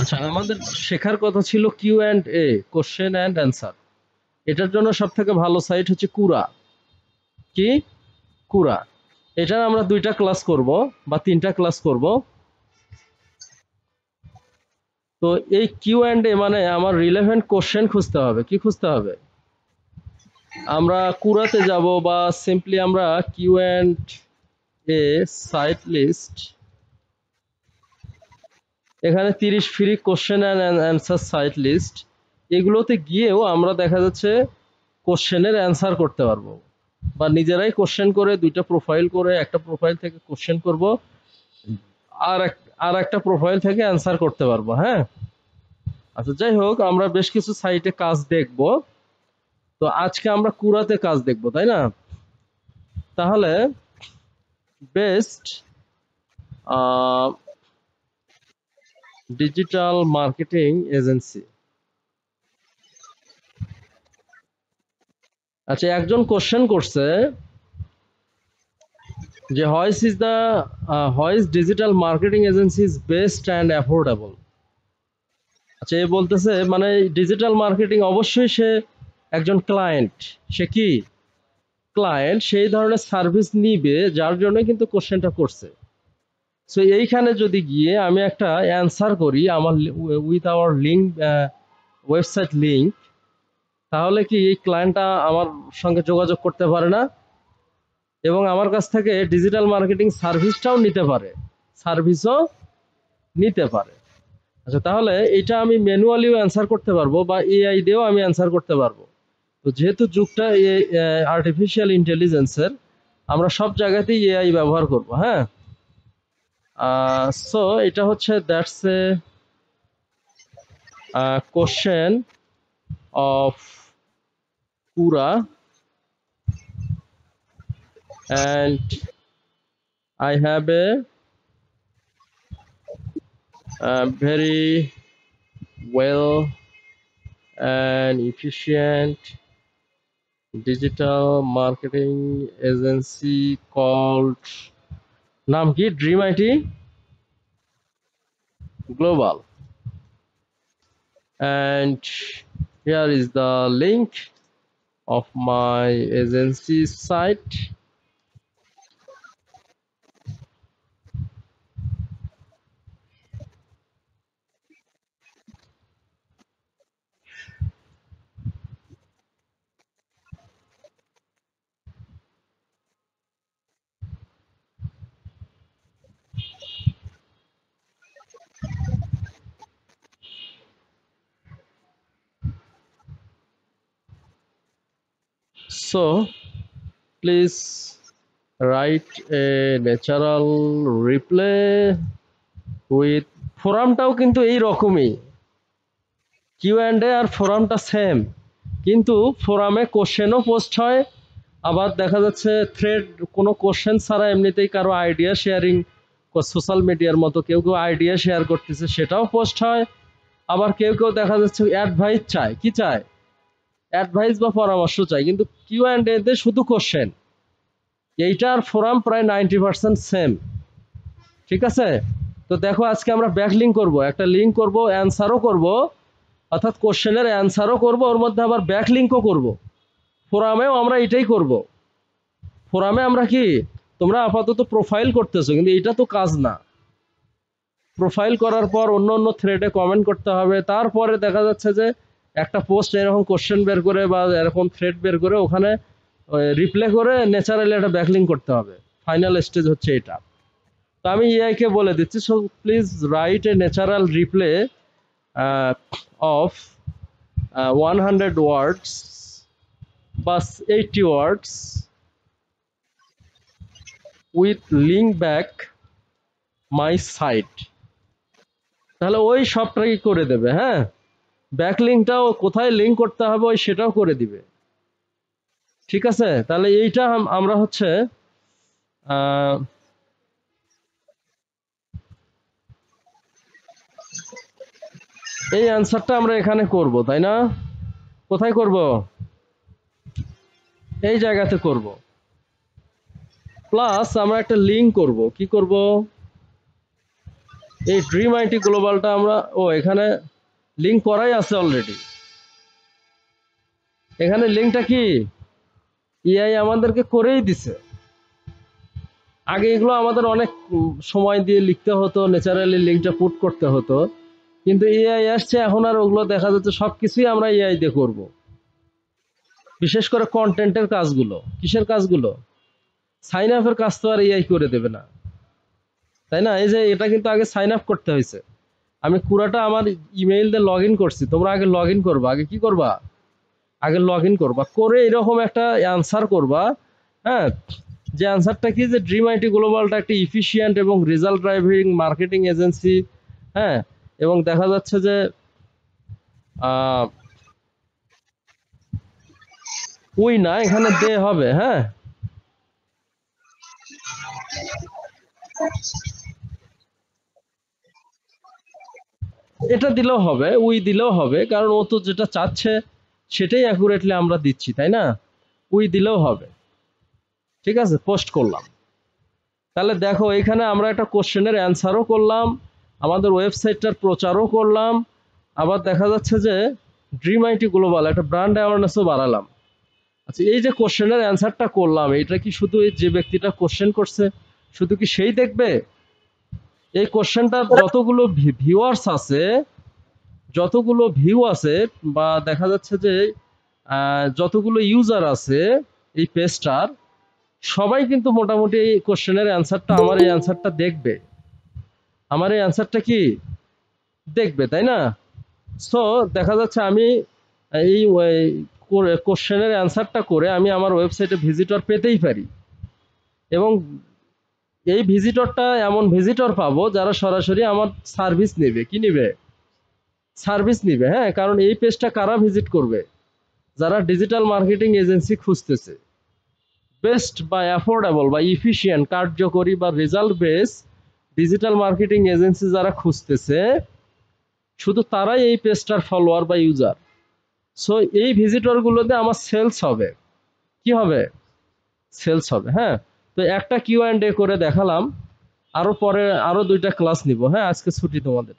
আচ্ছা, আমাদের শেখার কথা ছিল Q and A, question and answer. এটার জন্য সব থেকে ভালো সাইট হচ্ছে কুরা। কি? কুরা। এটা আমরা 2টা ক্লাস করব বা 3টা ক্লাস করব। তো এই কিউ অ্যান্ড এ মানে আমার রিলেভেন্ট কোশ্চেন খুঁজতে হবে। কি খুঁজতে হবে? আমরা কুরাতে যাব বা সিম্পলি আমরা Q and A site list, এখানে 30 free question and answer site list, এগুলোতে গিয়েও আমরা দেখা যাচ্ছে কোশ্চেনের অ্যান্সার করতে পারবো, বা নিজেরাই কোশ্চেন করে 2টা প্রোফাইল করে একটা প্রোফাইল থেকে কোশ্চেন করব, আর একটা প্রোফাইল থেকে অ্যান্সার করতে পারবো। হ্যাঁ, আচ্ছা, যাই হোক, আমরা বেশ কিছু সাইটে কাজ দেখব। তো আজকে আমরা কুরাতে কাজ দেখব, তাই না? তাহলে বেস্ট ডিজিটাল মার্কেটিং এজেন্সি। আচ্ছা, একজন কোশ্চেন করছে যে হোয়াইস digital marketing agency is best and affordable. আচ্ছা, এ বলতেছে মানে ডিজিটাল মার্কেটিং অবশ্যই সে একজন ক্লায়েন্ট। সে কি ক্লায়েন্ট? সেই ধরনের সার্ভিস নিবে যার জন্য কিন্তু কোশ্চেনটা করছে। সো এইখানে যদি গিয়ে আমি একটা অ্যান্সার করি আমার with our link, website link, তাহলে কি এই ক্লায়েন্টটা আমার সঙ্গে যোগাযোগ করতে পারে না এবং আমার কাছ থেকে ডিজিটাল মার্কেটিং সার্ভিসটাও নিতে পারে, সার্ভিসও নিতে পারে। আচ্ছা, তাহলে এটা আমি ম্যানুয়ালিও অ্যান্সার করতে পারবো বা এআই দিয়েও আমি অ্যান্সার করতে পারবো। তো যেহেতু যুগটা আর্টিফিশিয়াল ইন্টেলিজেন্সের, আমরা সব জায়গাতেই এআই ব্যবহার করব। হ্যাঁ, সো এটা হচ্ছে দ্যাটস এ কোশ্চেন অফ পুরা, and I have a very well and efficient digital marketing agency called, নাম কি? Dream IT global. And here is the link of my agency site. So please write a natural reply with, ফোরামটাও কিন্তু এই রকমই, Q and A আর ফোরামটা same, কিন্তু ফোরামে কোশ্চেনও পোস্ট হয়, আবার দেখা যাচ্ছে থ্রেড, কোনো কোশ্চেন ছাড়া এমনিতেই কারো আইডিয়া শেয়ারিং, সোশ্যাল মিডিয়ার মতো কেউ কেউ আইডিয়া শেয়ার করতেছে সেটাও পোস্ট হয়, আবার কেউ কেউ দেখা যাচ্ছে অ্যাডভাইস চায়। কি চায়? অ্যাডভাইস বা পরামর্শ চায়। কিন্তু কিউ অ্যান্ড এ তে শুধু কোশ্চেন। এইটার ফোরাম প্রায় 90% সেম। ঠিক আছে? তো দেখো, আজকে আমরা ব্যাক লিঙ্ক করবো, একটা লিঙ্ক করবো, অ্যান্সারও করবো, অর্থাৎ কোশ্চেনের অ্যান্সারও করবো, ওর মধ্যে আবার ব্যাক লিঙ্কও করবো। ফোরামেও আমরা এটাই করব। ফোরামে আমরা কি, তোমরা আপাতত প্রোফাইল করতেছো, কিন্তু এটা তো কাজ না। প্রোফাইল করার পর অন্য অন্য থ্রেডে কমেন্ট করতে হবে, তারপরে দেখা যাচ্ছে যে একটা পোস্ট এরকম কোশ্চেন বের করে বা এরকম থ্রেড বের করে ওখানে রিপ্লে করে ন্যাচারালি একটা ব্যাকলিং করতে হবে। ফাইনাল স্টেজ হচ্ছে এটা। তো আমি এআই কে বলে দিচ্ছি, so please write a natural reply of 100 words বা 80 words with link back my site. তাহলে ওই সবটাই করে দেবে। হ্যাঁ, ব্যাকলিংটাও কোথায় লিঙ্ক করতে হবে ওই সেটাও করে দিবে। ঠিক আছে? তাহলে এইটা আমরা হচ্ছে এই অ্যান্সারটা আমরা এখানে করব, তাই না? কোথায় করব? এই জায়গাতে করব। প্লাস আমরা একটা লিঙ্ক করব। কি করব? এই ড্রিম আইটি গ্লোবালটা আমরা এখানে লিংক করাই আছে অলরেডি। এখানে লিংকটা কি এআই আমাদেরকে করেই দিছে। আগে এগুলো আমাদের অনেক সময় দিয়ে লিখতে হতো, ন্যাচারালি লিংকটা পুট করতে হতো, কিন্তু এআই আসছে এখন আর ওগুলো দেখা যাচ্ছে সবকিছুই আমরা এআই দিয়ে করব। বিশেষ করে কন্টেন্টের কাজগুলো। কিসের কাজগুলো? সাইন আপের কাজ তো আর এআই করে দেবে না, তাই না? এই যে এটা কিন্তু আগে সাইন আপ করতে হয়েছে। আমি পুরাটা আমার ইমেইল দিয়ে লগ ইন করছি, তোমরা আগে লগ ইন করবা। আগে কি করবা? আগে লগ ইন করবা, করে এরকম একটা অ্যান্সার করবা। হ্যাঁ, যে অ্যান্সারটা কি, যে ড্রিম আইটি গ্লোবালটা একটা ইফিশিয়েন্ট এবং রেজাল্ট ড্রাইভিং মার্কেটিং এজেন্সি। হ্যাঁ, এবং দেখা যাচ্ছে যে ওই না, এখানে দে হবে। হ্যাঁ, এটা দিলেও হবে, উই দিলেও হবে, কারণ ও তো যেটা চাচ্ছে সেটাই অ্যাকুরেটলি আমরা দিচ্ছি, তাই না? উই দিলেও হবে। ঠিক আছে, পোস্ট করলাম। তাহলে দেখো এখানে আমরা একটা কোশ্চেনের অ্যান্সারও করলাম, আমাদের ওয়েবসাইটটার প্রচারও করলাম, আবার দেখা যাচ্ছে যে ড্রিম আইটি গ্লোবাল একটা ব্র্যান্ড অ্যাওয়ারনেসও বাড়ালাম। আচ্ছা, এই যে কোশ্চেনের অ্যান্সারটা করলাম, এটা কি শুধু এই যে ব্যক্তিটা কোশ্চেন করছে শুধু কি সেই দেখবে? এই কোশ্চেনটা যতগুলো ভিউয়ার্স আছে, যতগুলো ভিউ আছে, বা দেখা যাচ্ছে যে যতগুলো ইউজার আছে এই পেজটার, সবাই কিন্তু মোটামুটি এই কোশ্চেনের অ্যান্সারটা, আমার এই অ্যান্সারটা দেখবে। আমার এই অ্যান্সারটা কি দেখবে, তাই না? সো দেখা যাচ্ছে আমি এই কোশ্চেনের অ্যান্সারটা করে আমি আমার ওয়েবসাইটে ভিজিটর পেতেই পারি, এবং এই ভিজিটরটা এমন ভিজিটর পাবো যারা সরাসরি আমার সার্ভিস নেবে। কি নেবে? সার্ভিস নিবে। হ্যাঁ, কারণ এই পেজটা কারা ভিজিট করবে? যারা ডিজিটাল মার্কেটিং এজেন্সি খুঁজতেছে, বেস্ট বা অ্যাফোর্ডেবল বা ইফিশিয়েন্ট, কার্যকরী বা result base digital marketing agency যারা খুঁজতেছে, শুধু তারাই এই পেজটার ফলোয়ার বা ইউজার। সো এই ভিজিটর গুলোতে আমার সেলস হবে। কি হবে? সেলস হবে। হ্যাঁ, তো একটা কিউ অ্যান্ড এ করে দেখালাম, আরো পরে আরো 2টা ক্লাস নিব। হ্যাঁ, আজকে ছুটি তোমাদের।